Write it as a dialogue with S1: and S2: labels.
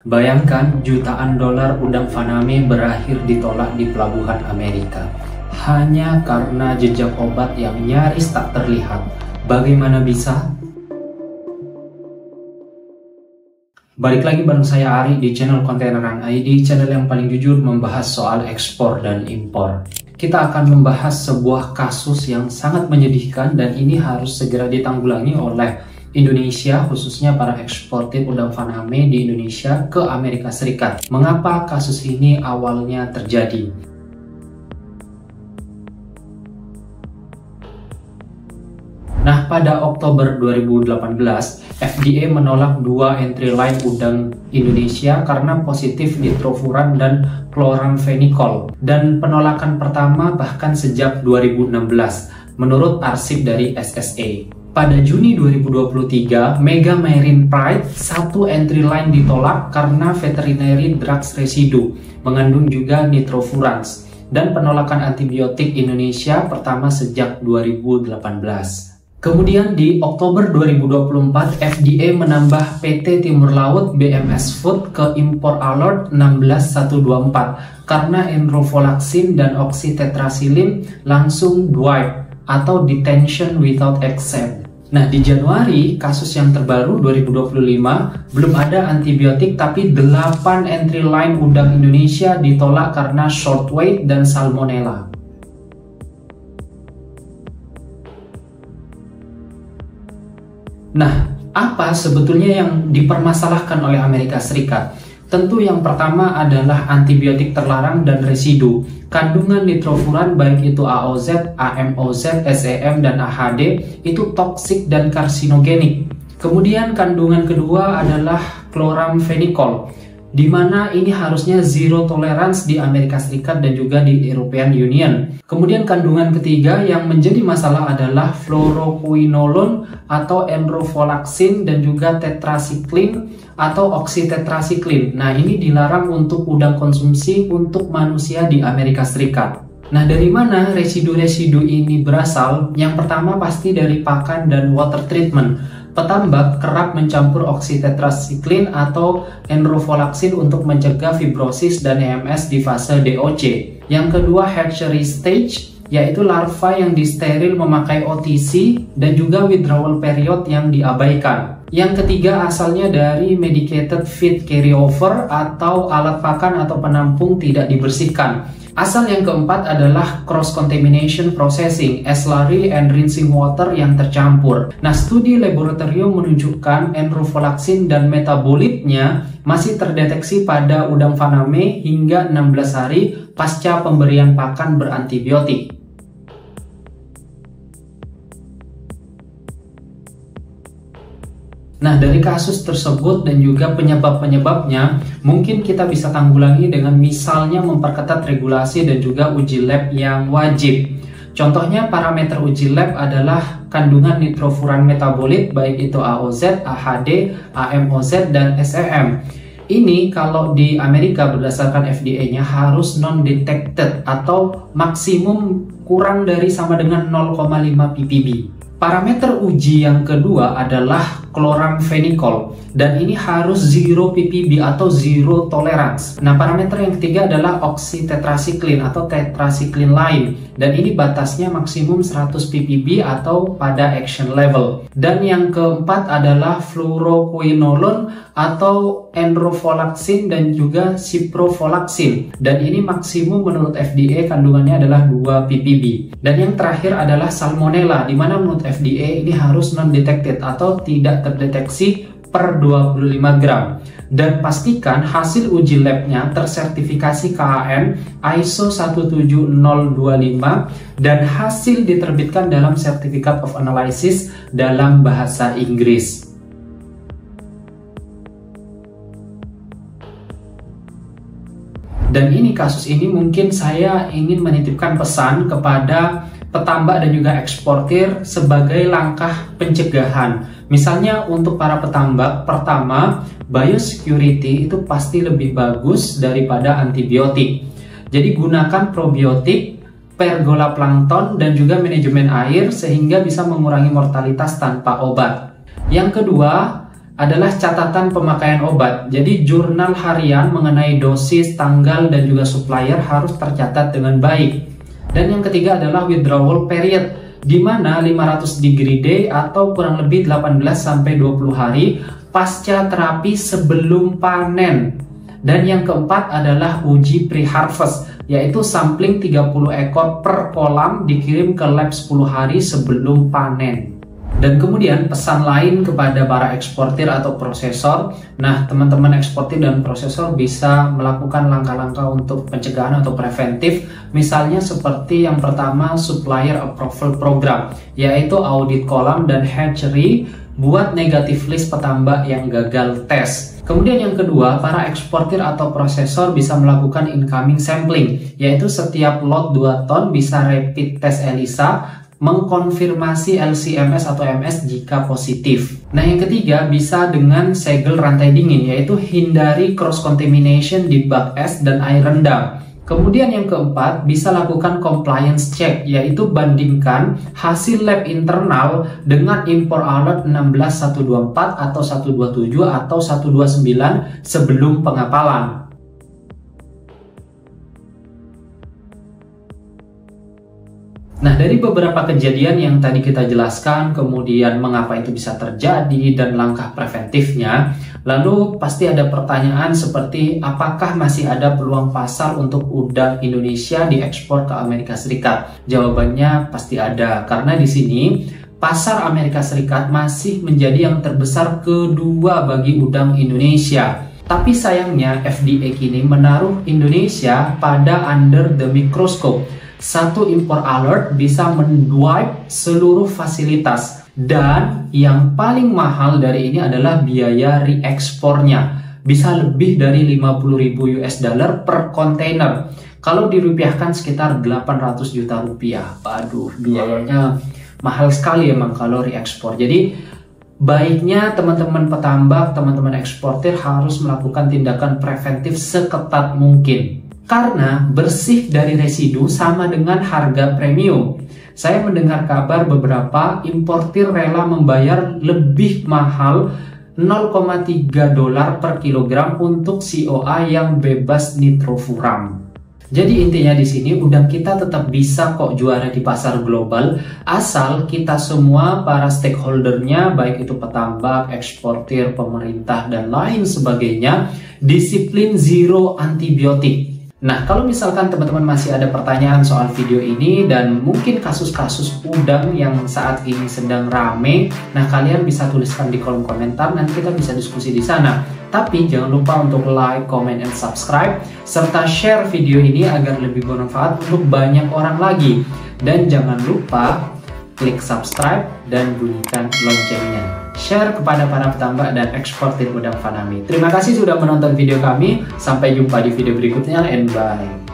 S1: Bayangkan jutaan dolar udang faname berakhir ditolak di pelabuhan Amerika hanya karena jejak obat yang nyaris tak terlihat. Bagaimana bisa? Balik lagi bareng saya Ari di channel Kontaineran ID, channel yang paling jujur membahas soal ekspor dan impor. Kita akan membahas sebuah kasus yang sangat menyedihkan dan ini harus segera ditanggulangi oleh Indonesia, khususnya para eksportir udang faname di Indonesia ke Amerika Serikat. Mengapa kasus ini awalnya terjadi? Nah, pada Oktober 2018, FDA menolak 2 entry line udang Indonesia karena positif nitrofuran dan chloramphenicol. Dan penolakan pertama bahkan sejak 2016, menurut arsip dari SSA. Pada Juni 2023, Mega Marine Pride 1 entry line ditolak karena veterinary drugs residue, mengandung juga nitrofurans. Dan penolakan antibiotik Indonesia pertama sejak 2018. Kemudian di Oktober 2024, FDA menambah PT Timur Laut BMS Food ke impor alert 16124 karena enrofloxacin dan oxytetracycline langsung wipe atau detention without exempt. Nah, di Januari, kasus yang terbaru 2025, belum ada antibiotik tapi 8 entry line udang Indonesia ditolak karena short weight dan salmonella. Nah, apa sebetulnya yang dipermasalahkan oleh Amerika Serikat? Tentu yang pertama adalah antibiotik terlarang dan residu. Kandungan nitrofuran baik itu AOZ, AMOZ, SEM, dan AHD itu toksik dan karsinogenik. Kemudian kandungan kedua adalah chloramphenicol, di mana ini harusnya zero tolerance di Amerika Serikat dan juga di European Union. Kemudian kandungan ketiga yang menjadi masalah adalah fluoroquinolone atau enrofloxacin dan juga tetracycline atau oxytetracycline. Nah, ini dilarang untuk udang konsumsi untuk manusia di Amerika Serikat. Nah, dari mana residu-residu ini berasal? Yang pertama pasti dari pakan dan water treatment. Petambak kerap mencampur oxytetracycline atau enrofloxacin untuk mencegah fibrosis dan EMS di fase DOC. Yang kedua, hatchery stage, yaitu larva yang disteril memakai OTC dan juga withdrawal period yang diabaikan. Yang ketiga, asalnya dari medicated feed carryover atau alat pakan atau penampung tidak dibersihkan. Asal yang keempat adalah cross-contamination processing, slurry and rinsing water yang tercampur. Nah, studi laboratorium menunjukkan enrofloxacin dan metabolitnya masih terdeteksi pada udang faname hingga 16 hari pasca pemberian pakan berantibiotik. Nah, dari kasus tersebut dan juga penyebab-penyebabnya, mungkin kita bisa tanggulangi dengan misalnya memperketat regulasi dan juga uji lab yang wajib. Contohnya parameter uji lab adalah kandungan nitrofuran metabolit baik itu AOZ, AHD, AMOZ, dan SEM. Ini kalau di Amerika berdasarkan FDA-nya harus non-detected atau maksimum kurang dari sama dengan 0,5 ppb. Parameter uji yang kedua adalah chloramphenicol dan ini harus 0 ppb atau zero tolerance. Nah, parameter yang ketiga adalah oxytetracycline atau tetracycline lain dan ini batasnya maksimum 100 ppb atau pada action level. Dan yang keempat adalah fluoroquinolone atau enrofloxacin dan juga ciprofloxacin dan ini maksimum menurut FDA kandungannya adalah 2 ppb. Dan yang terakhir adalah salmonella, di mana menurut FDA ini harus non-detected atau tidak terdeteksi per 25 gram. Dan pastikan hasil uji labnya tersertifikasi KAN ISO 17025 dan hasil diterbitkan dalam Certificate of Analysis dalam bahasa Inggris. Dan ini kasus ini mungkin saya ingin menitipkan pesan kepada petambak dan juga eksportir sebagai langkah pencegahan. Misalnya untuk para petambak, pertama, biosecurity itu pasti lebih bagus daripada antibiotik. Jadi gunakan probiotik, pergola plankton, dan juga manajemen air sehingga bisa mengurangi mortalitas tanpa obat. Yang kedua, adalah catatan pemakaian obat. Jadi jurnal harian mengenai dosis, tanggal, dan juga supplier harus tercatat dengan baik. Dan yang ketiga adalah withdrawal period, di mana 500 degree day atau kurang lebih 18-20 hari pasca terapi sebelum panen. Dan yang keempat adalah uji pre-harvest, yaitu sampling 30 ekor per kolam dikirim ke lab 10 hari sebelum panen. Dan kemudian pesan lain kepada para eksportir atau prosesor. Nah, teman-teman eksportir dan prosesor bisa melakukan langkah-langkah untuk pencegahan atau preventif. Misalnya seperti yang pertama, supplier approval program, yaitu audit kolam dan hatchery, buat negatif list petambak yang gagal tes. Kemudian yang kedua, para eksportir atau prosesor bisa melakukan incoming sampling, yaitu setiap lot 2 ton bisa rapid test ELISA, mengkonfirmasi LC-MS atau MS jika positif. Nah, yang ketiga bisa dengan segel rantai dingin, yaitu hindari cross contamination di bak es dan air rendam. Kemudian yang keempat bisa lakukan compliance check, yaitu bandingkan hasil lab internal dengan import alert 16124 atau 127 atau 129 sebelum pengapalan. Nah, dari beberapa kejadian yang tadi kita jelaskan, kemudian mengapa itu bisa terjadi dan langkah preventifnya, lalu pasti ada pertanyaan seperti apakah masih ada peluang pasar untuk udang Indonesia diekspor ke Amerika Serikat? Jawabannya pasti ada, karena di sini pasar Amerika Serikat masih menjadi yang terbesar kedua bagi udang Indonesia. Tapi sayangnya FDA kini menaruh Indonesia pada under the microscope. Satu import alert bisa men-wipe seluruh fasilitas, dan yang paling mahal dari ini adalah biaya reekspornya, bisa lebih dari 50.000 US dollar per kontainer. Kalau dirupiahkan sekitar 800 juta rupiah. Aduh, biayanya mahal sekali emang kalau reekspor. Jadi baiknya teman-teman petambak, teman-teman eksportir harus melakukan tindakan preventif seketat mungkin. Karena bersih dari residu sama dengan harga premium. Saya mendengar kabar beberapa importir rela membayar lebih mahal 0,3 dolar per kilogram untuk COA yang bebas nitrofuran. Jadi intinya di sini udang kita tetap bisa kok juara di pasar global, asal kita semua para stakeholdernya, baik itu petambak, eksportir, pemerintah, dan lain sebagainya, disiplin zero antibiotik. Nah, kalau misalkan teman-teman masih ada pertanyaan soal video ini dan mungkin kasus-kasus udang yang saat ini sedang rame, nah kalian bisa tuliskan di kolom komentar, nanti kita bisa diskusi di sana. Tapi jangan lupa untuk like, comment, and subscribe, serta share video ini agar lebih bermanfaat untuk banyak orang lagi. Dan jangan lupa klik subscribe dan bunyikan loncengnya. Share kepada para petambak dan eksportir udang Fanami. Terima kasih sudah menonton video kami. Sampai jumpa di video berikutnya, and bye.